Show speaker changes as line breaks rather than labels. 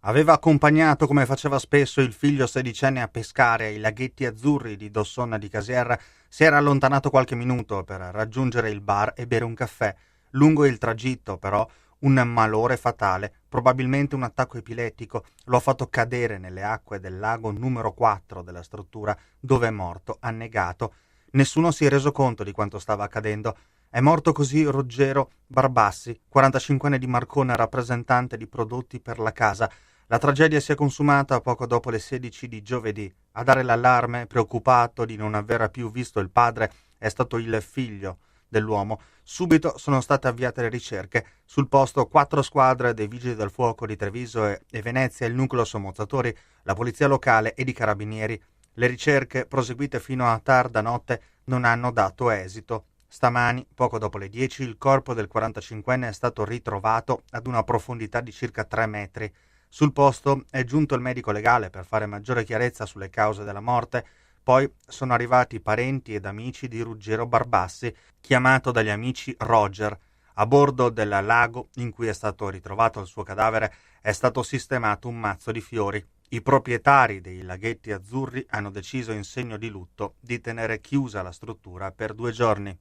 Aveva accompagnato, come faceva spesso, il figlio sedicenne a pescare ai laghetti azzurri di Dossonna di Casier. Si era allontanato qualche minuto per raggiungere il bar e bere un caffè. Lungo il tragitto, però, un malore fatale, probabilmente un attacco epilettico, lo ha fatto cadere nelle acque del lago numero 4 della struttura, dove è morto, annegato. Nessuno si è reso conto di quanto stava accadendo. È morto così Ruggero Barbassi, 45enne di Marcona, rappresentante di prodotti per la casa. La tragedia si è consumata poco dopo le 16 di giovedì. A dare l'allarme, preoccupato di non aver più visto il padre, è stato il figlio dell'uomo. Subito sono state avviate le ricerche. Sul posto 4 squadre dei Vigili del Fuoco di Treviso e Venezia, il nucleo sommozzatori, la polizia locale ed i carabinieri. Le ricerche, proseguite fino a tarda notte, non hanno dato esito. Stamani, poco dopo le 10, il corpo del 45enne è stato ritrovato ad una profondità di circa 3 metri. Sul posto è giunto il medico legale per fare maggiore chiarezza sulle cause della morte. Poi sono arrivati parenti ed amici di Ruggero Barbassi, chiamato dagli amici Roger. A bordo del lago in cui è stato ritrovato il suo cadavere è stato sistemato un mazzo di fiori. I proprietari dei laghetti azzurri hanno deciso, in segno di lutto, di tenere chiusa la struttura per 2 giorni.